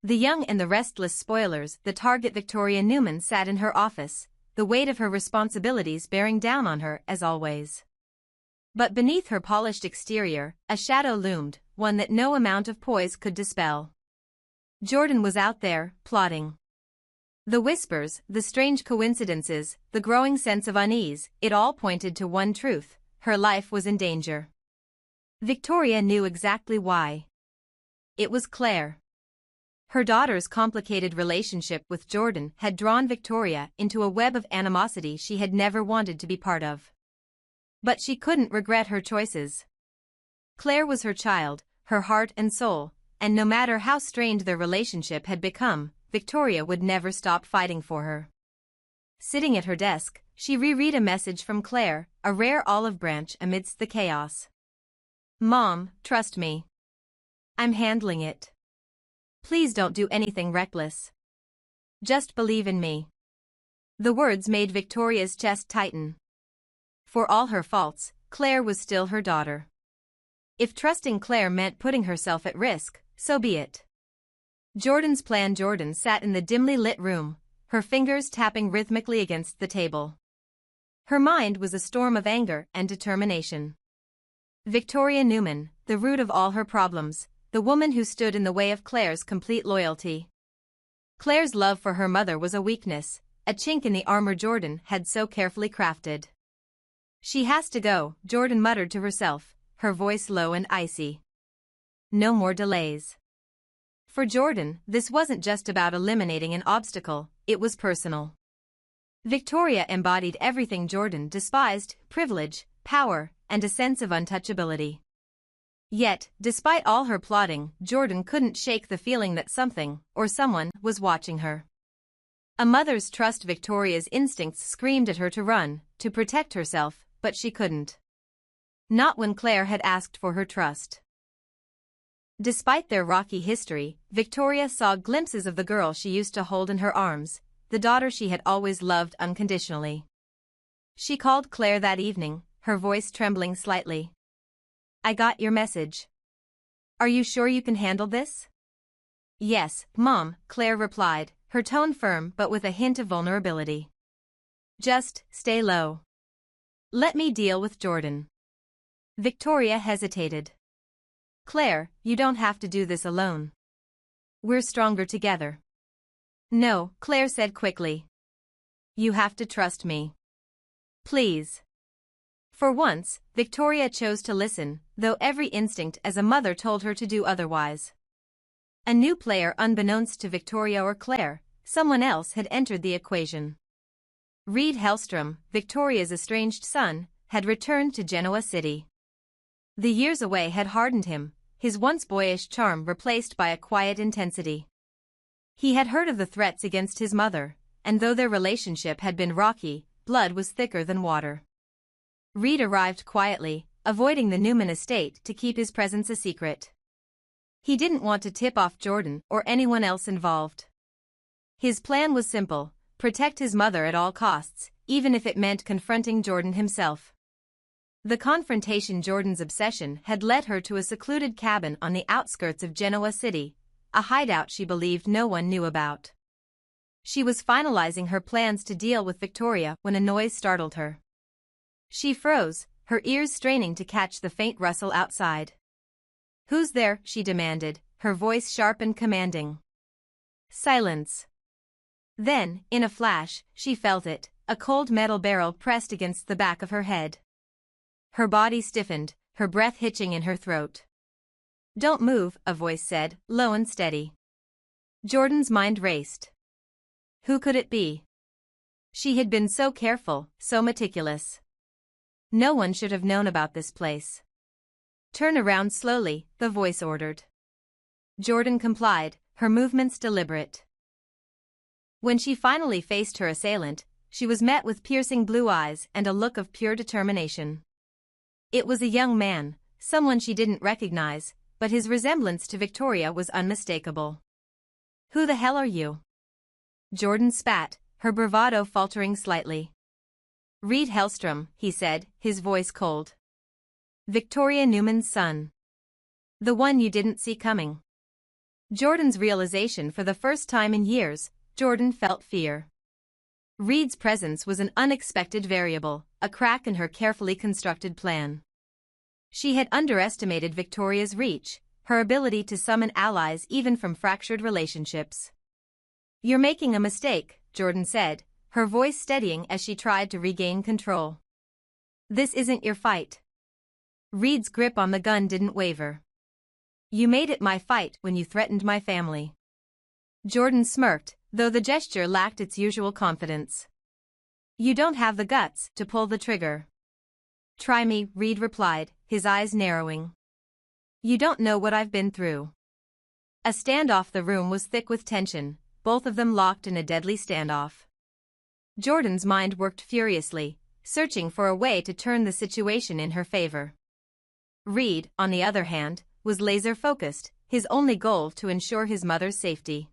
The young and the restless spoilers, the target. Victoria Newman sat in her office, the weight of her responsibilities bearing down on her as always. But beneath her polished exterior, a shadow loomed, one that no amount of poise could dispel. Jordan was out there, plotting. The whispers, the strange coincidences, the growing sense of unease, it all pointed to one truth: her life was in danger. Victoria knew exactly why. It was Claire. Her daughter's complicated relationship with Jordan had drawn Victoria into a web of animosity she had never wanted to be part of. But she couldn't regret her choices. Claire was her child, her heart and soul, and no matter how strained their relationship had become, Victoria would never stop fighting for her. Sitting at her desk, she reread a message from Claire, a rare olive branch amidst the chaos. "Mom, trust me. I'm handling it. Please don't do anything reckless. Just believe in me." The words made Victoria's chest tighten. For all her faults, Claire was still her daughter. If trusting Claire meant putting herself at risk, so be it. Jordan sat in the dimly lit room, her fingers tapping rhythmically against the table. Her mind was a storm of anger and determination. Victoria Newman, the root of all her problems, the woman who stood in the way of Claire's complete loyalty. Claire's love for her mother was a weakness, a chink in the armor Jordan had so carefully crafted. "She has to go," Jordan muttered to herself, her voice low and icy. No more delays. For Jordan, this wasn't just about eliminating an obstacle, it was personal. Victoria embodied everything Jordan despised: privilege, power, and a sense of untouchability. Yet, despite all her plotting, Jordan couldn't shake the feeling that something, or someone, was watching her. A mother's trust. Victoria's instincts screamed at her to run, to protect herself, but she couldn't. Not when Claire had asked for her trust. Despite their rocky history, Victoria saw glimpses of the girl she used to hold in her arms, the daughter she had always loved unconditionally. She called Claire that evening, her voice trembling slightly. "I got your message. Are you sure you can handle this?" "Yes, Mom," Claire replied, her tone firm but with a hint of vulnerability. "Just stay low. Let me deal with Jordan." Victoria hesitated. "Claire, you don't have to do this alone. We're stronger together." "No," Claire said quickly. "You have to trust me. Please." For once, Victoria chose to listen, though every instinct as a mother told her to do otherwise. A new player, unbeknownst to Victoria or Claire, someone else had entered the equation. Reed Hellstrom, Victoria's estranged son, had returned to Genoa City. The years away had hardened him, his once boyish charm replaced by a quiet intensity. He had heard of the threats against his mother, and though their relationship had been rocky, blood was thicker than water. Reed arrived quietly, avoiding the Newman estate to keep his presence a secret. He didn't want to tip off Jordan or anyone else involved. His plan was simple: protect his mother at all costs, even if it meant confronting Jordan himself. The confrontation. Jordan's obsession had led her to a secluded cabin on the outskirts of Genoa City, a hideout she believed no one knew about. She was finalizing her plans to deal with Victoria when a noise startled her. She froze, her ears straining to catch the faint rustle outside. "Who's there?" she demanded, her voice sharp and commanding. Silence. Then, in a flash, she felt it, a cold metal barrel pressed against the back of her head. Her body stiffened, her breath hitching in her throat. "Don't move," a voice said, low and steady. Jordan's mind raced. Who could it be? She had been so careful, so meticulous. No one should have known about this place. "Turn around slowly," the voice ordered. Jordan complied, her movements deliberate. When she finally faced her assailant, she was met with piercing blue eyes and a look of pure determination. It was a young man, someone she didn't recognize, but his resemblance to Victoria was unmistakable. "Who the hell are you?" Jordan spat, her bravado faltering slightly. "Reed Hellstrom," he said, his voice cold. "Victoria Newman's son. The one you didn't see coming." Jordan's realization. For the first time in years, Jordan felt fear. Reed's presence was an unexpected variable, a crack in her carefully constructed plan. She had underestimated Victoria's reach, her ability to summon allies even from fractured relationships. "You're making a mistake," Jordan said, her voice steadying as she tried to regain control. "This isn't your fight." Reed's grip on the gun didn't waver. "You made it my fight when you threatened my family." Jordan smirked, though the gesture lacked its usual confidence. "You don't have the guts to pull the trigger." "Try me," Reed replied, his eyes narrowing. "You don't know what I've been through." A standoff. The room was thick with tension, both of them locked in a deadly standoff. Jordan's mind worked furiously, searching for a way to turn the situation in her favor. Reed, on the other hand, was laser-focused, his only goal to ensure his mother's safety.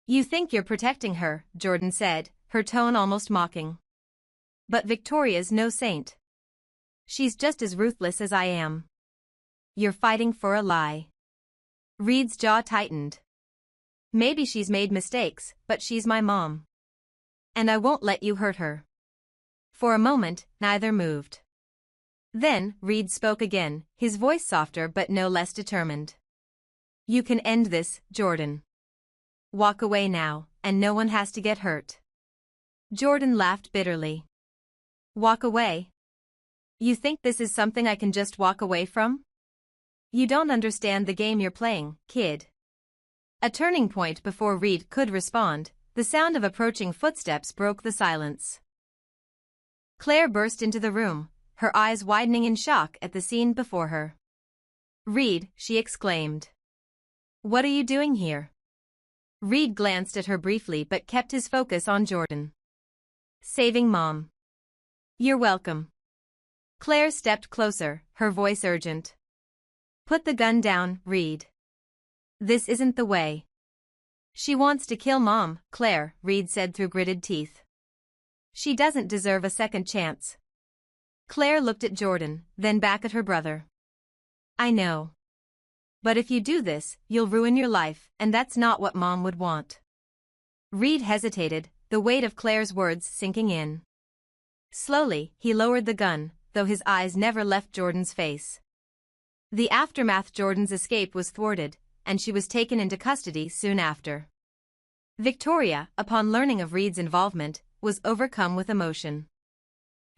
"You think you're protecting her," Jordan said, her tone almost mocking. "But Victoria's no saint. She's just as ruthless as I am." "You're fighting for a lie." Reed's jaw tightened. "Maybe she's made mistakes, but she's my mom. And I won't let you hurt her." For a moment, neither moved. Then, Reed spoke again, his voice softer but no less determined. "You can end this, Jordan. Walk away now, and no one has to get hurt." Jordan laughed bitterly. "Walk away? You think this is something I can just walk away from? You don't understand the game you're playing, kid." A turning point. Before Reed could respond, the sound of approaching footsteps broke the silence. Claire burst into the room, her eyes widening in shock at the scene before her. "Reed," she exclaimed. "What are you doing here?" Reed glanced at her briefly but kept his focus on Jordan. "Saving Mom." "You're welcome." Claire stepped closer, her voice urgent. "Put the gun down, Reed. This isn't the way." "She wants to kill Mom, Claire," Reed said through gritted teeth. "She doesn't deserve a second chance." Claire looked at Jordan, then back at her brother. "I know. But if you do this, you'll ruin your life, and that's not what Mom would want." Reed hesitated, the weight of Claire's words sinking in. Slowly, he lowered the gun, though his eyes never left Jordan's face. The aftermath. Jordan's escape was thwarted, and she was taken into custody soon after. Victoria, upon learning of Reed's involvement, was overcome with emotion.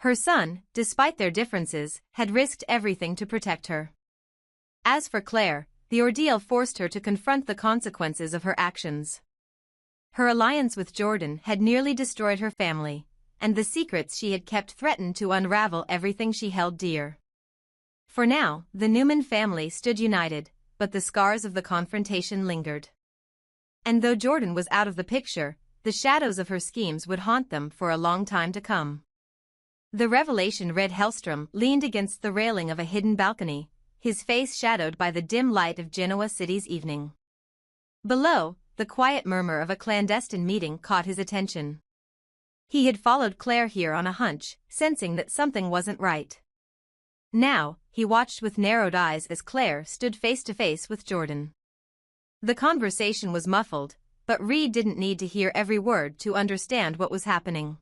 Her son, despite their differences, had risked everything to protect her. As for Claire, the ordeal forced her to confront the consequences of her actions. Her alliance with Jordan had nearly destroyed her family, and the secrets she had kept threatened to unravel everything she held dear. For now, the Newman family stood united, but the scars of the confrontation lingered. And though Jordan was out of the picture, the shadows of her schemes would haunt them for a long time to come. The revelation. Red Hellstrom leaned against the railing of a hidden balcony, his face shadowed by the dim light of Genoa City's evening. Below, the quiet murmur of a clandestine meeting caught his attention. He had followed Claire here on a hunch, sensing that something wasn't right. Now, he watched with narrowed eyes as Claire stood face to face with Jordan. The conversation was muffled, but Reed didn't need to hear every word to understand what was happening.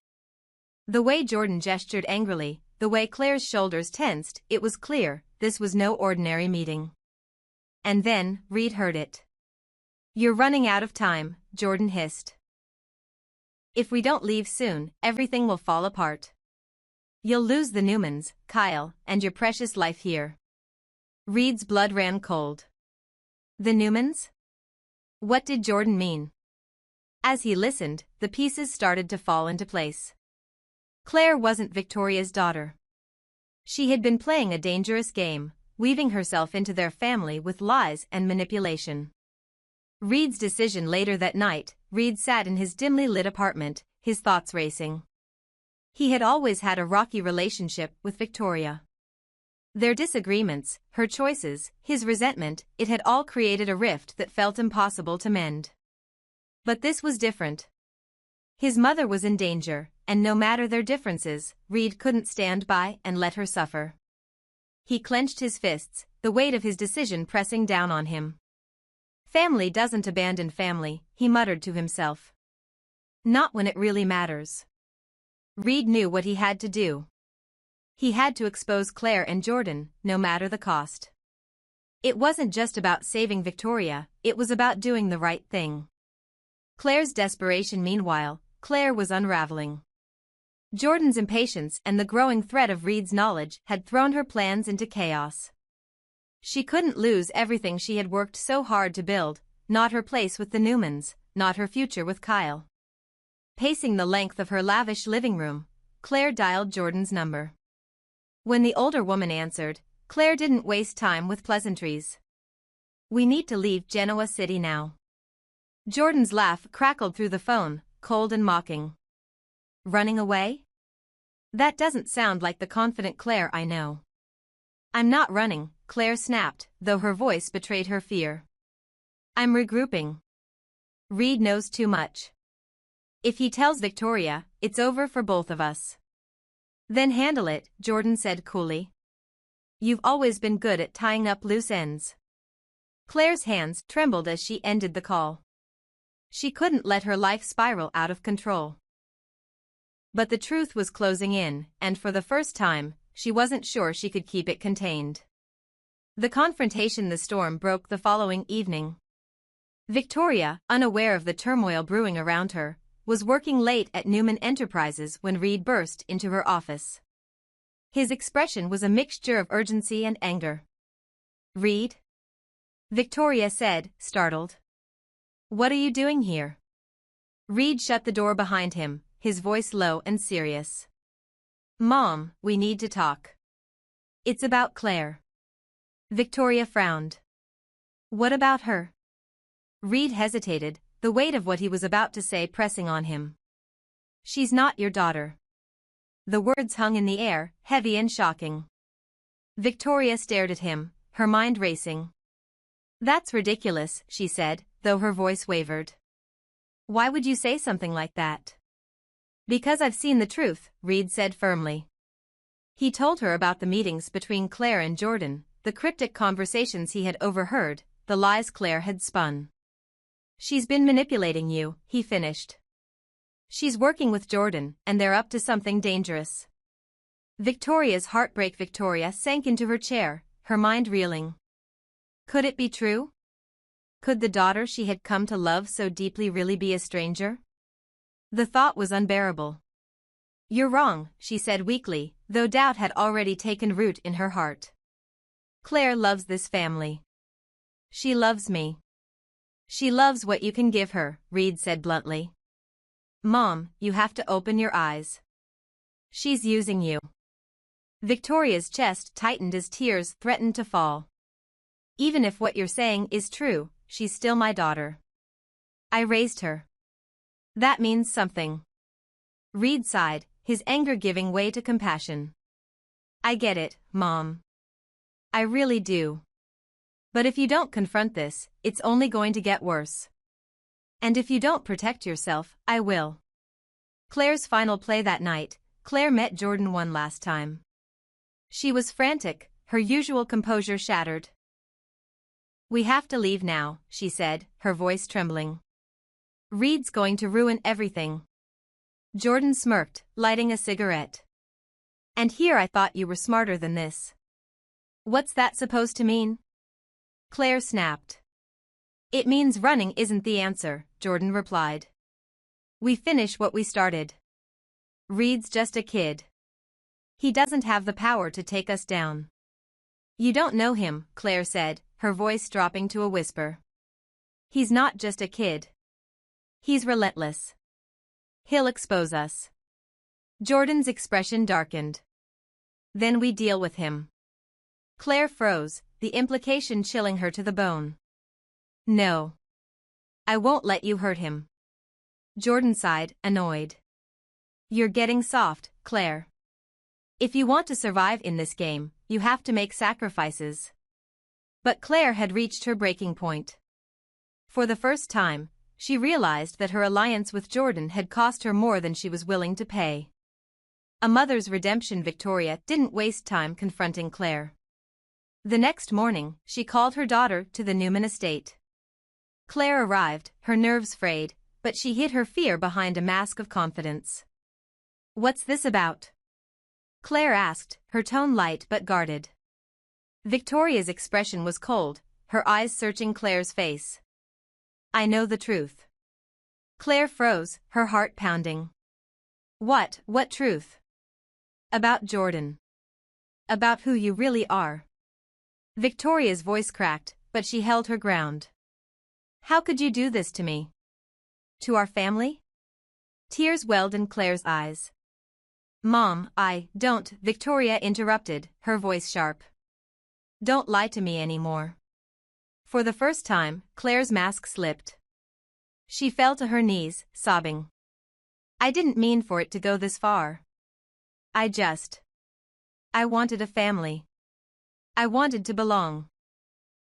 The way Jordan gestured angrily, the way Claire's shoulders tensed, it was clear this was no ordinary meeting. And then, Reed heard it. "You're running out of time," Jordan hissed. "If we don't leave soon, everything will fall apart. You'll lose the Newmans, Kyle, and your precious life here." Reed's blood ran cold. The Newmans? What did Jordan mean? As he listened, the pieces started to fall into place. Claire wasn't Victoria's daughter. She had been playing a dangerous game, weaving herself into their family with lies and manipulation. Reed's decision. Later that night, Reed sat in his dimly lit apartment, his thoughts racing. He had always had a rocky relationship with Victoria. Their disagreements, her choices, his resentment, it had all created a rift that felt impossible to mend. But this was different. His mother was in danger, and no matter their differences, Reed couldn't stand by and let her suffer. He clenched his fists, the weight of his decision pressing down on him. Family doesn't abandon family, he muttered to himself. Not when it really matters. Reed knew what he had to do. He had to expose Claire and Jordan, no matter the cost. It wasn't just about saving Victoria, it was about doing the right thing. Claire's desperation meanwhile, Claire was unraveling. Jordan's impatience and the growing threat of Reed's knowledge had thrown her plans into chaos. She couldn't lose everything she had worked so hard to build, not her place with the Newmans, not her future with Kyle. Pacing the length of her lavish living room, Claire dialed Jordan's number. When the older woman answered, Claire didn't waste time with pleasantries. We need to leave Genoa City now. Jordan's laugh crackled through the phone, cold and mocking. Running away? That doesn't sound like the confident Claire I know. I'm not running, Claire snapped, though her voice betrayed her fear. I'm regrouping. Reed knows too much. If he tells Victoria, it's over for both of us. Then handle it, Jordan said coolly. You've always been good at tying up loose ends. Claire's hands trembled as she ended the call. She couldn't let her life spiral out of control. But the truth was closing in, and for the first time, she wasn't sure she could keep it contained. The confrontation the storm broke the following evening. Victoria, unaware of the turmoil brewing around her, was working late at Newman Enterprises when Reed burst into her office. His expression was a mixture of urgency and anger. Reed? Victoria said, startled. What are you doing here? Reed shut the door behind him, his voice low and serious. Mom, we need to talk. It's about Claire. Victoria frowned. What about her? Reed hesitated, the weight of what he was about to say pressing on him. She's not your daughter. The words hung in the air, heavy and shocking. Victoria stared at him, her mind racing. That's ridiculous, she said, though her voice wavered. Why would you say something like that? Because I've seen the truth, Reed said firmly. He told her about the meetings between Claire and Jordan, the cryptic conversations he had overheard, the lies Claire had spun. She's been manipulating you, he finished. She's working with Jordan, and they're up to something dangerous. Victoria's heartbreak. Victoria sank into her chair, her mind reeling. Could it be true? Could the daughter she had come to love so deeply really be a stranger? The thought was unbearable. You're wrong, she said weakly, though doubt had already taken root in her heart. Claire loves this family. She loves me. She loves what you can give her, Reed said bluntly. Mom, you have to open your eyes. She's using you. Victoria's chest tightened as tears threatened to fall. Even if what you're saying is true, she's still my daughter. I raised her. That means something. Reed sighed, his anger giving way to compassion. I get it, Mom. I really do. But if you don't confront this, it's only going to get worse. And if you don't protect yourself, I will. Claire's final play that night, Claire met Jordan one last time. She was frantic, her usual composure shattered. We have to leave now, she said, her voice trembling. Reed's going to ruin everything. Jordan smirked, lighting a cigarette. And here I thought you were smarter than this. What's that supposed to mean? Claire snapped. It means running isn't the answer, Jordan replied. We finish what we started. Reed's just a kid. He doesn't have the power to take us down. You don't know him, Claire said, her voice dropping to a whisper. He's not just a kid. He's relentless. He'll expose us. Jordan's expression darkened. Then we deal with him. Claire froze, the implication chilling her to the bone. No. I won't let you hurt him. Jordan sighed, annoyed. You're getting soft, Claire. If you want to survive in this game, you have to make sacrifices. But Claire had reached her breaking point. For the first time, she realized that her alliance with Jordan had cost her more than she was willing to pay. A mother's redemption. Victoria didn't waste time confronting Claire. The next morning, she called her daughter to the Newman estate. Claire arrived, her nerves frayed, but she hid her fear behind a mask of confidence. "What's this about?" Claire asked, her tone light but guarded. Victoria's expression was cold, her eyes searching Claire's face. "I know the truth." Claire froze, her heart pounding. What truth?" "About Jordan. About who you really are." Victoria's voice cracked, but she held her ground. "How could you do this to me? To our family?" Tears welled in Claire's eyes. "Mom, I don't," Victoria interrupted, her voice sharp. "Don't lie to me anymore." For the first time, Claire's mask slipped. She fell to her knees, sobbing. "I didn't mean for it to go this far. I wanted a family. I wanted to belong."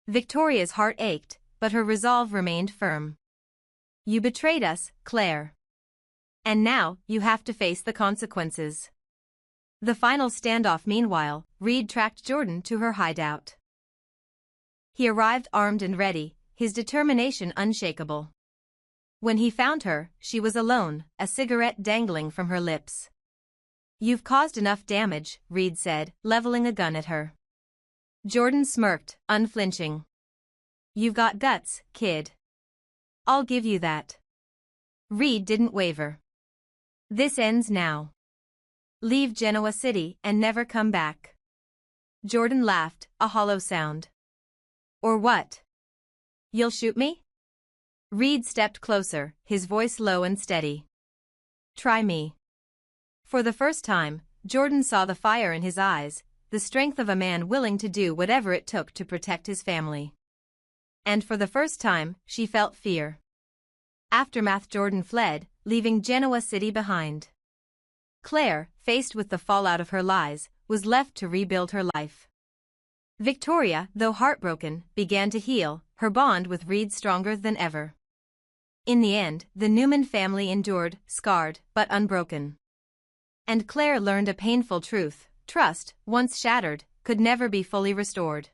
Victoria's heart ached, but her resolve remained firm. "You betrayed us, Claire. And now, you have to face the consequences." The final standoff. Meanwhile, Reed tracked Jordan to her hideout. He arrived armed and ready, his determination unshakable. When he found her, she was alone, a cigarette dangling from her lips. "You've caused enough damage," Reed said, leveling a gun at her. Jordan smirked, unflinching. "You've got guts, kid. I'll give you that." Reed didn't waver. "This ends now. Leave Genoa City and never come back." Jordan laughed, a hollow sound. "Or what? You'll shoot me?" Reed stepped closer, his voice low and steady. "Try me." For the first time, Jordan saw the fire in his eyes, the strength of a man willing to do whatever it took to protect his family. And for the first time, she felt fear. Aftermath. Jordan fled, leaving Genoa City behind. Claire, faced with the fallout of her lies, was left to rebuild her life. Victoria, though heartbroken, began to heal, her bond with Reed stronger than ever. In the end, the Newman family endured, scarred, but unbroken. And Claire learned a painful truth: trust, once shattered, could never be fully restored.